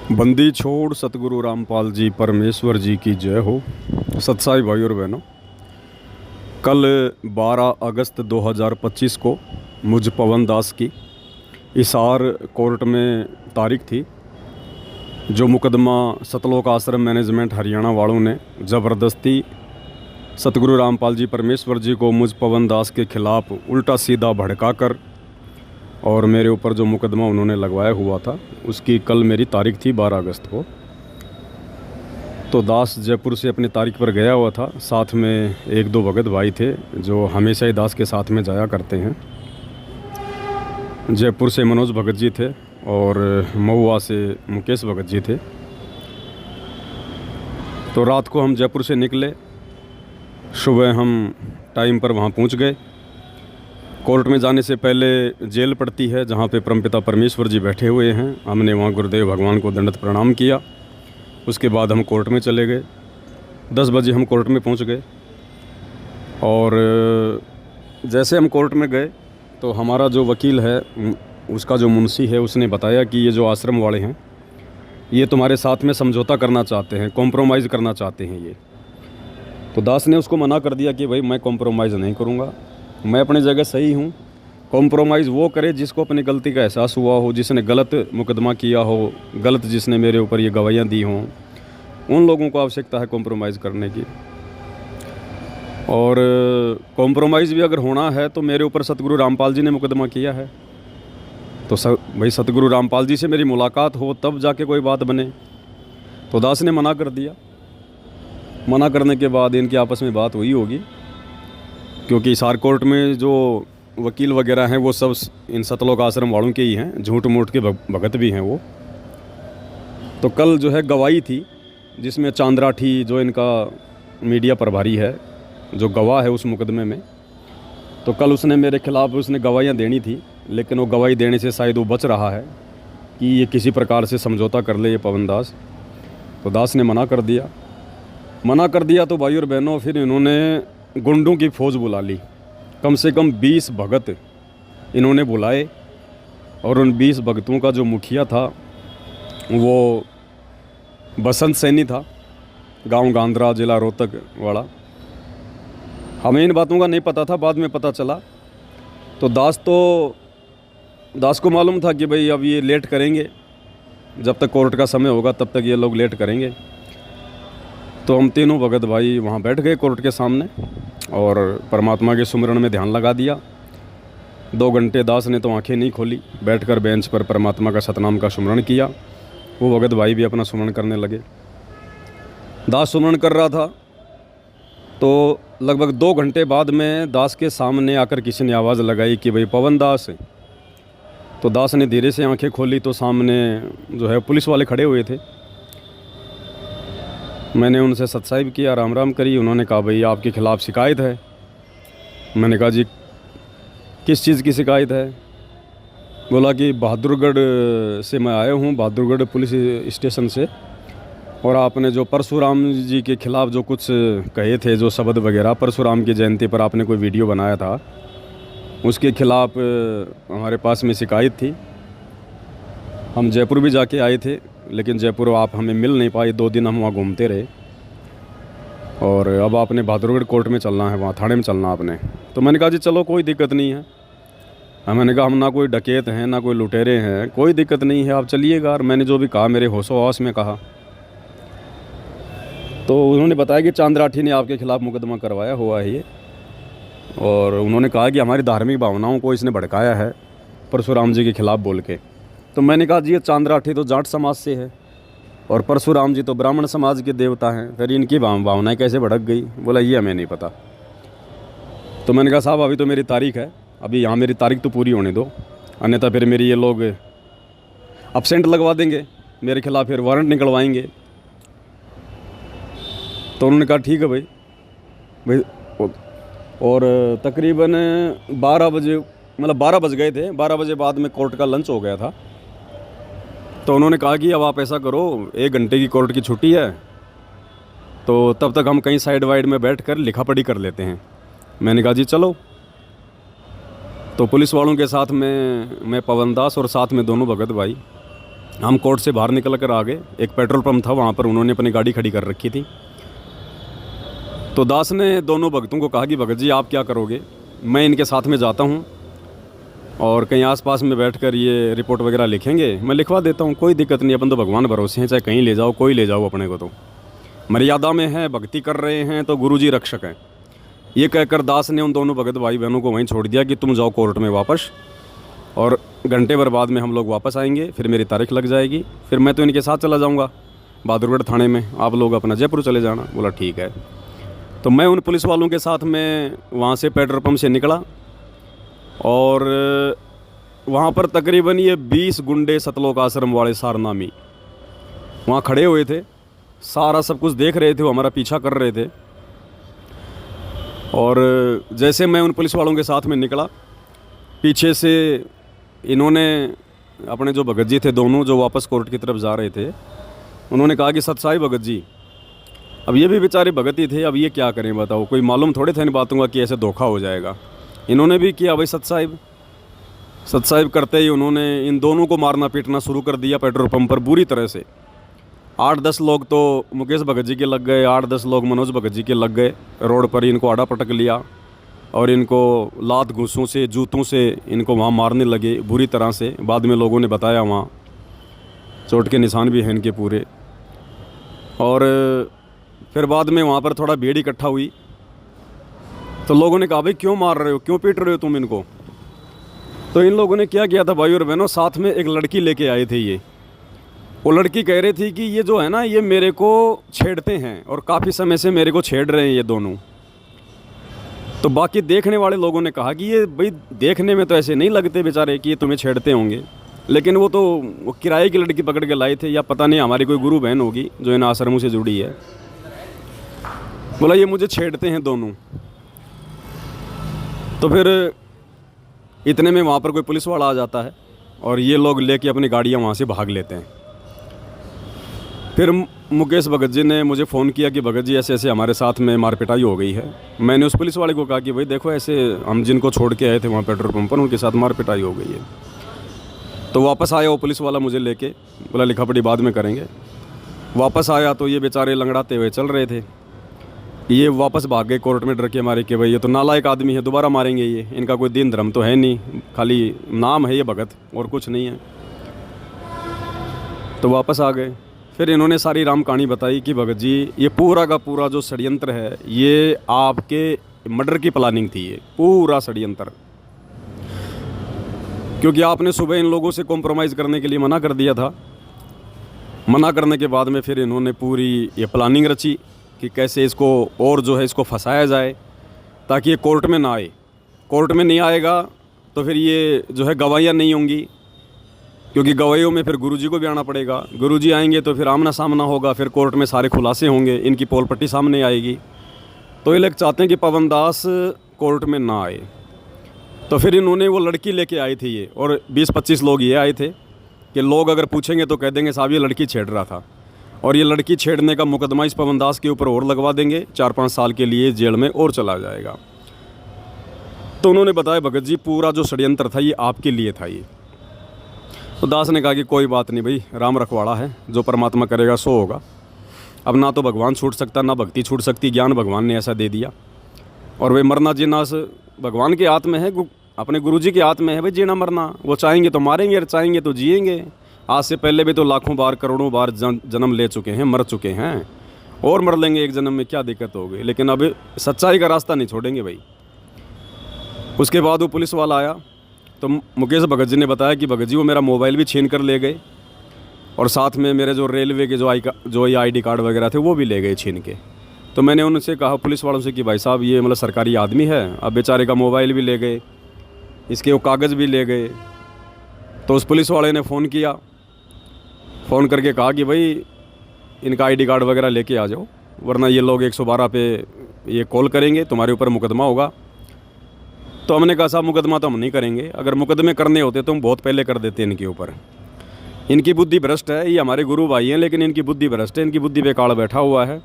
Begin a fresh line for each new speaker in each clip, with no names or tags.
बंदी छोड़ सतगुरु रामपाल जी परमेश्वर जी की जय हो। सत्साई भाई और बहनों, कल 12 अगस्त 2025 को मुझ पवन दास की हिसार कोर्ट में तारीख थी। जो मुकदमा सतलोक आश्रम मैनेजमेंट हरियाणा वालों ने ज़बरदस्ती सतगुरु रामपाल जी परमेश्वर जी को मुझ पवन दास के खिलाफ़ उल्टा सीधा भड़का कर और मेरे ऊपर जो मुकदमा उन्होंने लगवाया हुआ था, उसकी कल मेरी तारीख थी 12 अगस्त को। तो दास जयपुर से अपनी तारीख पर गया हुआ था। साथ में एक दो भगत भाई थे जो हमेशा ही दास के साथ में जाया करते हैं। जयपुर से मनोज भगत जी थे और महुआ से मुकेश भगत जी थे। तो रात को हम जयपुर से निकले, सुबह हम टाइम पर वहाँ पहुँच गए। कोर्ट में जाने से पहले जेल पड़ती है जहाँ पे परमपिता परमेश्वर जी बैठे हुए हैं। हमने वहाँ गुरुदेव भगवान को दंडवत प्रणाम किया। उसके बाद हम कोर्ट में चले गए। 10 बजे हम कोर्ट में पहुँच गए और जैसे हम कोर्ट में गए तो हमारा जो वकील है, उसका जो मुंशी है, उसने बताया कि ये जो आश्रम वाले हैं ये तुम्हारे साथ में समझौता करना चाहते हैं, कॉम्प्रोमाइज़ करना चाहते हैं ये। तो दास ने उसको मना कर दिया कि भाई मैं कॉम्प्रोमाइज़ नहीं करूँगा, मैं अपनी जगह सही हूँ। कॉम्प्रोमाइज़ वो करे जिसको अपनी गलती का एहसास हुआ हो, जिसने गलत मुकदमा किया हो, गलत जिसने मेरे ऊपर ये गवाहियाँ दी हों, उन लोगों को आवश्यकता है कॉम्प्रोमाइज़ करने की। और कॉम्प्रोमाइज़ भी अगर होना है तो मेरे ऊपर सतगुरु रामपाल जी ने मुकदमा किया है, तो भाई सतगुरु रामपाल जी से मेरी मुलाकात हो तब जाके कोई बात बने। तो दास ने मना कर दिया। मना करने के बाद इनकी आपस में बात हुई होगी, क्योंकि हिसार कोर्ट में जो वकील वगैरह हैं वो सब इन सतलोक आश्रम वालों के ही हैं, झूठ मूठ के भगत भी हैं वो। तो कल जो है गवाही थी जिसमें चांद्राठी जो इनका मीडिया प्रभारी है, जो गवाह है उस मुकदमे में, तो कल उसने मेरे खिलाफ़ उसने गवाहियाँ देनी थी, लेकिन वो गवाही देने से शायद वो बच रहा है कि ये किसी प्रकार से समझौता कर ले ये पवन दास। तो दास ने मना कर दिया। मना कर दिया तो भाई और बहनों, फिर इन्होंने गुंडों की फ़ौज बुला ली। कम से कम 20 भगत इन्होंने बुलाए और उन 20 भगतों का जो मुखिया था वो बसंत सैनी था, गांव गांधरा, जिला रोहतक वाला। हमें इन बातों का नहीं पता था, बाद में पता चला। तो दास को मालूम था कि भाई अब ये लेट करेंगे, जब तक कोर्ट का समय होगा तब तक ये लोग लेट करेंगे। तो हम तीनों भगत भाई वहाँ बैठ गए कोर्ट के सामने और परमात्मा के सुमिरन में ध्यान लगा दिया। 2 घंटे दास ने तो आंखें नहीं खोली, बैठकर बेंच पर परमात्मा का सतनाम का सुमिरन किया। वो भगत भाई भी अपना सुमिरन करने लगे। दास सुमिरन कर रहा था तो लगभग 2 घंटे बाद में दास के सामने आकर किसी ने आवाज़ लगाई कि भाई पवन दास। तो दास ने धीरे से आंखें खोली तो सामने जो है पुलिस वाले खड़े हुए थे। मैंने उनसे सत्साहिब किया, राम राम करी। उन्होंने कहा भाई आपके ख़िलाफ़ शिकायत है। मैंने कहा जी किस चीज़ की शिकायत है? बोला कि बहादुरगढ़ से मैं आया हूँ, बहादुरगढ़ पुलिस स्टेशन से, और आपने जो परशुराम जी के ख़िलाफ़ जो कुछ कहे थे, जो शब्द वगैरह, परशुराम की जयंती पर आपने कोई वीडियो बनाया था, उसके ख़िलाफ़ हमारे पास में शिकायत थी। हम जयपुर भी जाके आए थे, लेकिन जयपुर आप हमें मिल नहीं पाए। 2 दिन हम वहाँ घूमते रहे और अब आपने बहादुरगढ़ कोर्ट में चलना है, वहाँ थाने में चलना आपने। तो मैंने कहा जी चलो कोई दिक्कत नहीं है। मैंने कहा हम ना कोई डकैत हैं ना कोई लुटेरे हैं, कोई दिक्कत नहीं है, आप चलिएगा। और मैंने जो भी कहा मेरे होशो हवास में कहा। तो उन्होंने बताया कि चांद्राठी ने आपके ख़िलाफ़ मुकदमा करवाया हुआ है ये, और उन्होंने कहा कि हमारी धार्मिक भावनाओं को इसने भड़काया है परशुराम जी के ख़िलाफ़ बोल के। तो मैंने कहा जी ये चांद्राठी तो जाट समाज से है और परशुराम जी तो ब्राह्मण समाज के देवता हैं, फिर इनकी भावनाएं कैसे भड़क गई? बोला ये हमें नहीं पता। तो मैंने कहा साहब अभी तो मेरी तारीख है, अभी यहाँ मेरी तारीख तो पूरी होने दो, अन्यथा फिर मेरी ये लोग अब्सेंट लगवा देंगे, मेरे खिलाफ़ फिर वारंट निकलवाएंगे। तो उन्होंने कहा ठीक है भाई। और तकरीबन 12 बजे, मतलब 12 बज गए थे, 12 बजे बाद में कोर्ट का लंच हो गया था। तो उन्होंने कहा कि अब आप ऐसा करो, 1 घंटे की कोर्ट की छुट्टी है, तो तब तक हम कहीं साइड वाइड में बैठ कर लिखा पढ़ी कर लेते हैं। मैंने कहा जी चलो। तो पुलिस वालों के साथ में मैं पवन दास और साथ में दोनों भगत भाई हम कोर्ट से बाहर निकल कर आ गए। एक पेट्रोल पंप था, वहाँ पर उन्होंने अपनी गाड़ी खड़ी कर रखी थी। तो दास ने दोनों भगतों को कहा कि भगत जी आप क्या करोगे, मैं इनके साथ में जाता हूँ और कहीं आसपास में बैठकर ये रिपोर्ट वगैरह लिखेंगे, मैं लिखवा देता हूँ, कोई दिक्कत नहीं, अपन तो भगवान भरोसे हैं, चाहे कहीं ले जाओ, कोई ले जाओ, अपने को तो मर्यादा में है, भक्ति कर रहे हैं तो गुरुजी रक्षक हैं। ये कहकर दास ने उन दोनों भगत भाई बहनों को वहीं छोड़ दिया कि तुम जाओ कोर्ट में वापस, और घंटे भर बाद में हम लोग वापस आएंगे, फिर मेरी तारीख लग जाएगी, फिर मैं तो इनके साथ चला जाऊँगा बहादुरगढ़ थाने में, आप लोग अपना जयपुर चले जाना। बोला ठीक है। तो मैं उन पुलिस वालों के साथ में वहाँ से पेट्रोल पंप से निकला और वहाँ पर तकरीबन ये 20 गुंडे सतलोक आश्रम वाले सारनामी वहाँ खड़े हुए थे, सारा सब कुछ देख रहे थे, वो हमारा पीछा कर रहे थे। और जैसे मैं उन पुलिस वालों के साथ में निकला, पीछे से इन्होंने अपने जो भगत जी थे दोनों, जो वापस कोर्ट की तरफ जा रहे थे, उन्होंने कहा कि सतसाई भगत जी, अब ये भी बेचारे भगत ही थे, अब ये क्या करें बताओ, कोई मालूम थोड़े थे इन बातों का कि ऐसे धोखा हो जाएगा। इन्होंने भी किया भाई सतसाहिब करते ही उन्होंने इन दोनों को मारना पीटना शुरू कर दिया पेट्रोल पंप पर बुरी तरह से। 8-10 लोग तो मुकेश भगत जी के लग गए, 8-10 लोग मनोज भगत जी के लग गए। रोड पर इनको आड़ा पटक लिया और इनको लात घूंसों से, जूतों से इनको वहाँ मारने लगे बुरी तरह से। बाद में लोगों ने बताया वहाँ चोट के निशान भी हैं इनके पूरे। और फिर बाद में वहाँ पर थोड़ा भीड़ इकट्ठा हुई, तो लोगों ने कहा भाई क्यों मार रहे हो, क्यों पीट रहे हो तुम इनको। तो इन लोगों ने क्या किया था भाई और बहनों, साथ में एक लड़की लेके आए थे। ये वो लड़की कह रही थी कि ये जो है ना, ये मेरे को छेड़ते हैं और काफ़ी समय से मेरे को छेड़ रहे हैं ये दोनों। तो बाकी देखने वाले लोगों ने कहा कि ये भाई देखने में तो ऐसे नहीं लगते बेचारे कि ये तुम्हें छेड़ते होंगे, लेकिन वो तो वो किराए की लड़की पकड़ के लाए थे, या पता नहीं हमारी कोई गुरु बहन होगी जो इन आश्रमों से जुड़ी है। बोला ये मुझे छेड़ते हैं दोनों। तो फिर इतने में वहाँ पर कोई पुलिस वाला आ जाता है और ये लोग लेके अपनी गाड़ियाँ वहाँ से भाग लेते हैं। फिर मुकेश भगत जी ने मुझे फ़ोन किया कि भगत जी ऐसे ऐसे हमारे साथ में मारपिटाई हो गई है। मैंने उस पुलिस वाले को कहा कि भाई देखो, ऐसे हम जिनको छोड़ के आए थे वहाँ पेट्रोल पंप पर, उनके साथ मारपिटाई हो गई है। तो वापस आया वो पुलिस वाला मुझे लेके, बोला लिखा पढ़ी बाद में करेंगे। वापस आया तो ये बेचारे लंगड़ाते हुए चल रहे थे। ये वापस भाग गए कोर्ट में डर के मारे कि भाई ये तो नालायक आदमी है, दोबारा मारेंगे ये, इनका कोई दीन धर्म तो है नहीं, खाली नाम है ये भगत और कुछ नहीं है। तो वापस आ गए। फिर इन्होंने सारी राम कहानी बताई कि भगत जी ये पूरा का पूरा जो षड्यंत्र है, ये आपके मर्डर की प्लानिंग थी, ये पूरा षड्यंत्र, क्योंकि आपने सुबह इन लोगों से कॉम्प्रोमाइज़ करने के लिए मना कर दिया था। मना करने के बाद में फिर इन्होंने पूरी ये प्लानिंग रची कि कैसे इसको और जो है इसको फंसाया जाए ताकि ये कोर्ट में ना आए। कोर्ट में नहीं आएगा तो फिर ये जो है गवाहियाँ नहीं होंगी, क्योंकि गवाहियों में फिर गुरुजी को भी आना पड़ेगा। गुरुजी आएंगे तो फिर आमना सामना होगा, फिर कोर्ट में सारे खुलासे होंगे, इनकी पोल पट्टी सामने आएगी। तो ये लोग चाहते हैं कि पवन दास कोर्ट में ना आए। तो फिर इन्होंने वो लड़की लेके आई थी ये, और 20-25 लोग ये आए थे कि लोग अगर पूछेंगे तो कह देंगे साहब ये लड़की छेड़ रहा था, और ये लड़की छेड़ने का मुकदमा इस पवन दास के ऊपर और लगवा देंगे, 4-5 साल के लिए जेल में और चला जाएगा। तो उन्होंने बताया भगत जी पूरा जो षड्यंत्र था ये आपके लिए था ये। तो दास ने कहा कि कोई बात नहीं भाई, राम रखवाड़ा है, जो परमात्मा करेगा सो होगा। अब ना तो भगवान छूट सकता, ना भक्ति छूट सकती, ज्ञान भगवान ने ऐसा दे दिया। और वे मरना जीना भगवान के हाथ में है, अपने गुरुजी के हाथ में है भाई जीना मरना। वो चाहेंगे तो मारेंगे, चाहेंगे तो जिएंगे। आज से पहले भी तो लाखों बार करोड़ों बार जन्म ले चुके हैं, मर चुके हैं, और मर लेंगे एक जन्म में, क्या दिक्कत होगी। लेकिन अब सच्चाई का रास्ता नहीं छोड़ेंगे भाई। उसके बाद वो पुलिस वाला आया तो मुकेश भगत जी ने बताया कि भगत जी वो मेरा मोबाइल भी छीन कर ले गए, और साथ में मेरे जो रेलवे के जो ID कार्ड वगैरह थे वो भी ले गए छीन के। तो मैंने उनसे कहा पुलिस वालों से कि भाई साहब ये मतलब सरकारी आदमी है, अब बेचारे का मोबाइल भी ले गए, इसके वो कागज़ भी ले गए। तो उस पुलिस वाले ने फ़ोन किया, फ़ोन करके कहा कि भाई इनका ID कार्ड वगैरह लेके आ जाओ, वरना ये लोग 112 पे ये कॉल करेंगे, तुम्हारे ऊपर मुकदमा होगा। तो हमने कहा साहब मुकदमा तो हम नहीं करेंगे, अगर मुकदमे करने होते तो हम बहुत पहले कर देते इनके ऊपर। इनकी बुद्धि भ्रष्ट है, ये हमारे गुरु भाई हैं लेकिन इनकी बुद्धि भ्रष्ट है, इनकी बुद्धि पे काल बैठा हुआ है।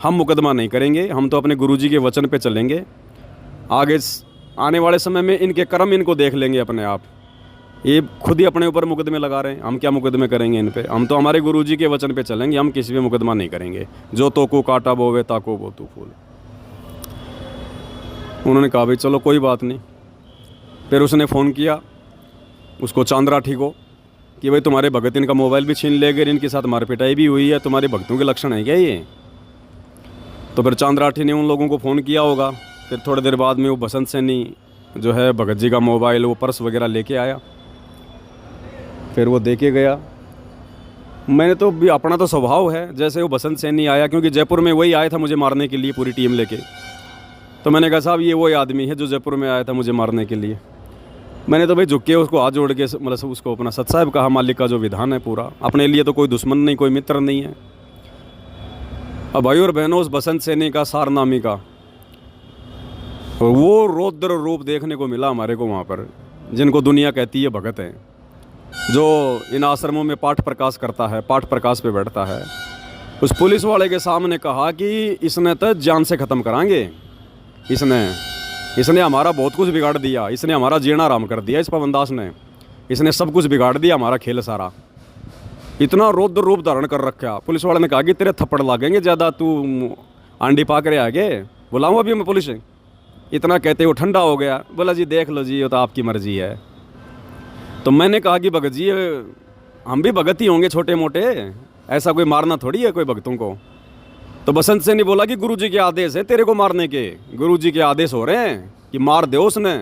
हम मुकदमा नहीं करेंगे, हम तो अपने गुरुजी के वचन पे चलेंगे। आगे आने वाले समय में इनके कर्म इनको देख लेंगे अपने आप। ये खुद ही अपने ऊपर मुकदमे लगा रहे हैं। हम क्या मुकदमे करेंगे इन पे? हम तो हमारे गुरुजी के वचन पे चलेंगे, हम किसी पे मुकदमा नहीं करेंगे। जो तो को काटा बोवे ताको बो तू फूल। उन्होंने कहा भाई चलो कोई बात नहीं। फिर उसने फ़ोन किया उसको चांदराठी को कि भाई तुम्हारे भगत इनका मोबाइल भी छीन ले गए, इनके साथ मारपिटाई भी हुई है, तुम्हारे भक्तों के लक्षण है क्या ये? तो फिर चांदराठी ने उन लोगों को फ़ोन किया होगा। फिर थोड़ी देर बाद में वो बसंत सैनी जो है भगत जी का मोबाइल, वो पर्स वगैरह लेके आया। फिर वो दे के गया। मैंने तो भी अपना तो स्वभाव है, जैसे वो बसंत सैनी आया, क्योंकि जयपुर में वही आया था मुझे मारने के लिए पूरी टीम लेके। तो मैंने कहा साहब ये वही आदमी है जो जयपुर में आया था मुझे मारने के लिए। मैंने तो भाई झुक के उसको हाथ जोड़ के मतलब उसको अपना सत साहब कहा, मालिक का जो विधान है पूरा, अपने लिए तो कोई दुश्मन नहीं, कोई मित्र नहीं है। अब भाई और बहनों, उस बसंत सैनी का, सारनामी का वो रौद्र रूप देखने को मिला हमारे को वहाँ पर, जिनको दुनिया कहती है भगत हैं, जो इन आश्रमों में पाठ प्रकाश करता है, पाठ प्रकाश पे बैठता है। उस पुलिस वाले के सामने कहा कि इसने तो जान से ख़त्म कराएंगे, इसने हमारा बहुत कुछ बिगाड़ दिया, इसने हमारा जीना आराम कर दिया, इस पवनदास ने, इसने सब कुछ बिगाड़ दिया, हमारा खेल सारा। इतना रौद्र रूप धारण कर रखा। पुलिस वाले ने कहा कि तेरे थप्पड़ लागेंगे ज़्यादा, तू आंडी पाक रहे आगे, बुलाऊँ अभी मैं पुलिस? इतना कहते वो ठंडा हो गया। बोला जी देख लो जी, ये तो आपकी मर्जी है। तो मैंने कहा कि भगत जी हम भी भगत ही होंगे छोटे मोटे, ऐसा कोई मारना थोड़ी है कोई भक्तों को। तो बसंत सैनी बोला कि गुरुजी के आदेश है तेरे को मारने के, गुरुजी के आदेश हो रहे हैं कि मार दो उसने।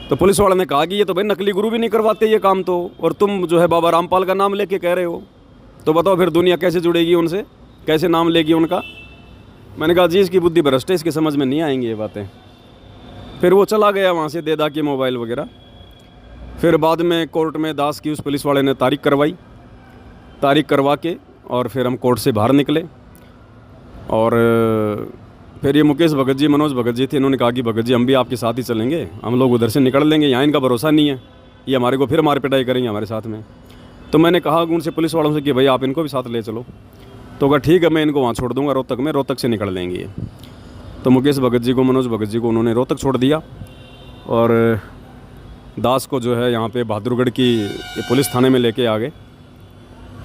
तो पुलिस वाले ने कहा कि ये तो भाई नकली गुरु भी नहीं करवाते ये काम तो, और तुम जो है बाबा रामपाल का नाम लेके कह रहे हो, तो बताओ फिर दुनिया कैसे जुड़ेगी उनसे, कैसे नाम लेगी उनका? मैंने कहा जी इसकी बुद्धि भ्रष्ट है, इसकी समझ में नहीं आएंगी ये बातें। फिर वो चला गया वहाँ से, दे दा के मोबाइल वगैरह। फिर बाद में कोर्ट में दास की उस पुलिस वाले ने तारीख करवाई, तारीख करवा के और फिर हम कोर्ट से बाहर निकले। और फिर ये मुकेश भगत जी, मनोज भगत जी थे, इन्होंने कहा कि भगत जी हम भी आपके साथ ही चलेंगे, हम लोग उधर से निकल लेंगे, यहाँ इनका भरोसा नहीं है, ये हमारे को फिर मार पिटाई करेंगे हमारे साथ में। तो मैंने कहा उनसे, पुलिस वालों से कि भाई आप इनको भी साथ ले चलो। तो कहा ठीक है मैं इनको वहाँ छोड़ दूँगा रोहतक में, रोहतक से निकल लेंगे। तो मुकेश भगत जी को, मनोज भगत जी को उन्होंने रोहतक छोड़ दिया, और दास को जो है यहाँ पे बहादुरगढ़ की पुलिस थाने में लेके आ गए।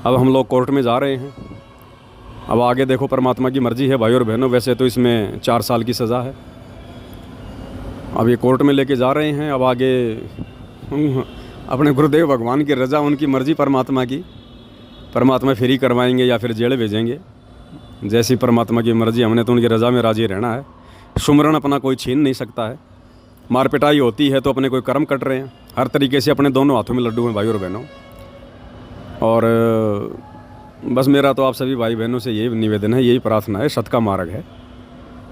अब हम लोग कोर्ट में जा रहे हैं। अब आगे देखो परमात्मा की मर्जी है भाई और बहनों। वैसे तो इसमें 4 साल की सज़ा है। अब ये कोर्ट में लेके जा रहे हैं। अब आगे अपने गुरुदेव भगवान की रज़ा, उनकी मर्जी परमात्मा की, परमात्मा फ्री करवाएंगे या फिर जेल भेजेंगे, जैसी परमात्मा की मर्जी। हमने तो उनकी रज़ा में राजी रहना है। सुमरन अपना कोई छीन नहीं सकता है। मार पिटाई होती है तो अपने कोई कर्म कट रहे हैं। हर तरीके से अपने दोनों हाथों में लड्डू हैं भाई और बहनों। और बस मेरा तो आप सभी भाई बहनों से यही निवेदन है, यही प्रार्थना है। सत का मार्ग है,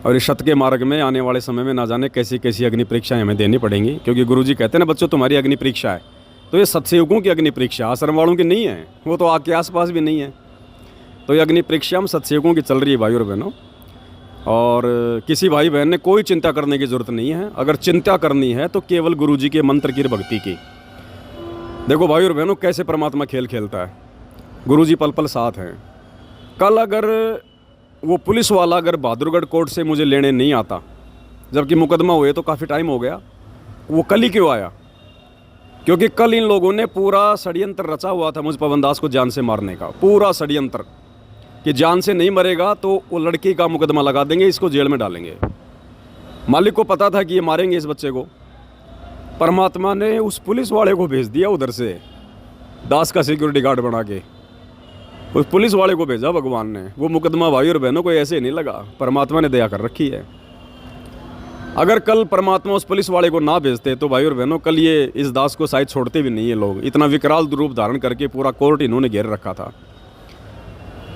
और इस सत के मार्ग में आने वाले समय में ना जाने कैसी कैसी अग्नि परीक्षाएँ हमें देनी पड़ेंगी, क्योंकि गुरुजी कहते हैं ना बच्चों तुम्हारी अग्नि परीक्षा है। तो ये सत्सयुगों की अग्नि परीक्षा, आश्रम वालों की नहीं है, वो तो आग के आसपास भी नहीं है। तो ये अग्नि परीक्षा हम सत्सयुगों की चल रही है भाई और बहनों। और किसी भाई बहन ने कोई चिंता करने की ज़रूरत नहीं है। अगर चिंता करनी है तो केवल गुरुजी के मंत्र की भक्ति की। देखो भाई और बहनों कैसे परमात्मा खेल खेलता है। गुरुजी पल पल साथ हैं। कल अगर वो पुलिस वाला अगर बहादुरगढ़ कोर्ट से मुझे लेने नहीं आता, जबकि मुकदमा हुए तो काफ़ी टाइम हो गया, वो कल ही क्यों आया? क्योंकि कल इन लोगों ने पूरा षड्यंत्र रचा हुआ था मुझ पवनदास को जान से मारने का। पूरा षड्यंत्र कि जान से नहीं मरेगा तो वो लड़की का मुकदमा लगा देंगे, इसको जेल में डालेंगे। मालिक को पता था कि ये मारेंगे इस बच्चे को। परमात्मा ने उस पुलिस वाले को भेज दिया उधर से, दास का सिक्योरिटी गार्ड बना के उस पुलिस वाले को भेजा भगवान ने। वो मुकदमा भाई और बहनों को ऐसे नहीं लगा, परमात्मा ने दया कर रखी है। अगर कल परमात्मा उस पुलिस वाले को ना भेजते तो भाई और बहनों कल ये इस दास को शायद छोड़ते भी नहीं है लोग। इतना विकराल रूप धारण करके पूरा कोर्ट इन्होंने घेर रखा था।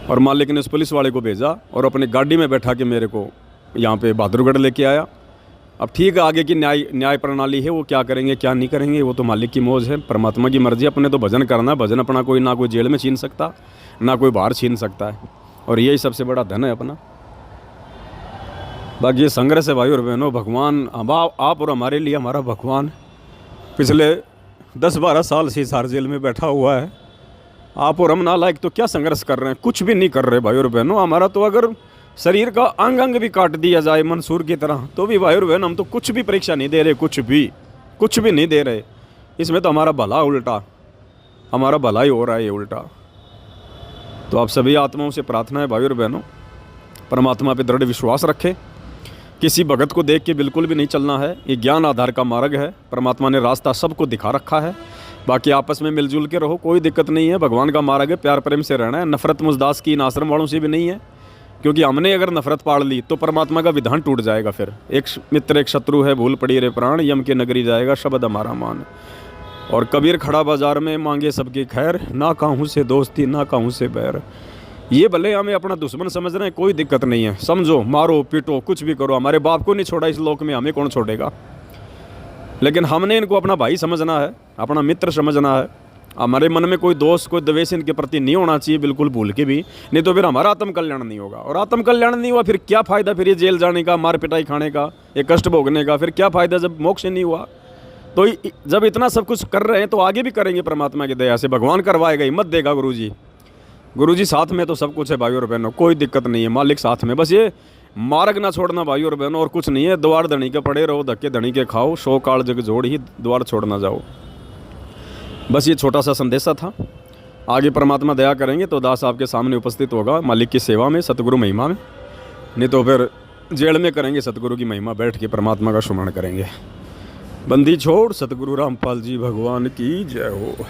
और मालिक ने उस पुलिस वाले को भेजा और अपनी गाड़ी में बैठा के मेरे को यहाँ पे बहादुरगढ़ लेके आया। अब ठीक है, आगे की न्याय प्रणाली है, वो क्या करेंगे क्या नहीं करेंगे वो तो मालिक की मौज है, परमात्मा की मर्जी। अपने तो भजन करना, भजन अपना कोई ना कोई जेल में छीन सकता, ना कोई बाहर छीन सकता है, और यही सबसे बड़ा धन है अपना। बाकी ये संघर्ष है भाई और बहनों। भगवान आप और हमारे लिए हमारा भगवान पिछले 10-12 साल से हिसार जेल में बैठा हुआ है। आप और हम नालायक तो क्या संघर्ष कर रहे हैं? कुछ भी नहीं कर रहे भाई और बहनों। हमारा तो अगर शरीर का अंग अंग भी काट दिया जाए मंसूर की तरह तो भी भाई और बहन हम तो कुछ भी परीक्षा नहीं दे रहे, कुछ भी नहीं दे रहे। इसमें तो हमारा भला उल्टा, हमारा भला ही हो रहा है ये उल्टा। तो आप सभी आत्माओं से प्रार्थना है भाई और बहनों, परमात्मा पे दृढ़ विश्वास रखें। किसी भगत को देख के बिल्कुल भी नहीं चलना है। ये ज्ञान आधार का मार्ग है, परमात्मा ने रास्ता सबको दिखा रखा है। बाकी आपस में मिलजुल के रहो, कोई दिक्कत नहीं है। भगवान का मार्ग है, प्यार प्रेम से रहना है। नफरत मुझदास की इन आश्रम वालों से भी नहीं है, क्योंकि हमने अगर नफरत पाड़ ली तो परमात्मा का विधान टूट जाएगा। फिर एक मित्र एक शत्रु है, भूल पड़ी रे प्राण, यम के नगरी जाएगा शब्द हमारा मान। और कबीर खड़ा बाजार में मांगे सबकी खैर, ना कहूँ से दोस्ती ना कहूँ से बैर। ये भले हमें अपना दुश्मन समझ रहे हैं, कोई दिक्कत नहीं है, समझो, मारो पीटो कुछ भी करो, हमारे बाप को नहीं छोड़ा इस लोक में, हमें कौन छोड़ेगा। लेकिन हमने इनको अपना भाई समझना है, अपना मित्र समझना है। हमारे मन में कोई दोष कोई द्वेष इनके प्रति नहीं होना चाहिए, बिल्कुल भूल के भी, नहीं तो फिर हमारा आत्म कल्याण नहीं होगा। और आत्म कल्याण नहीं हुआ फिर क्या फ़ायदा, फिर ये जेल जाने का, मार पिटाई खाने का, ये कष्ट भोगने का, फिर क्या फ़ायदा जब मोक्ष नहीं हुआ। तो जब इतना सब कुछ कर रहे हैं तो आगे भी करेंगे परमात्मा की दया से, भगवान करवाएगा, हिम्मत देगा गुरुजी साथ में तो सब कुछ है भाई और बहनों, कोई दिक्कत नहीं है, मालिक साथ में। बस ये मार्ग ना छोड़ना भाई और बहनों, और कुछ नहीं है। द्वार धनी के पड़े रहो, धक्के धनी के खाओ, शो काल जग जोड़ ही द्वार छोड़ ना जाओ। बस ये छोटा सा संदेशा था। आगे परमात्मा दया करेंगे तो दास आपके सामने उपस्थित होगा मालिक की सेवा में, सतगुरु महिमा में, नहीं तो फिर जेल में करेंगे सतगुरु की महिमा, बैठ के परमात्मा का सुमरण करेंगे। बंदी छोड़ सतगुरु रामपाल जी भगवान की जय हो।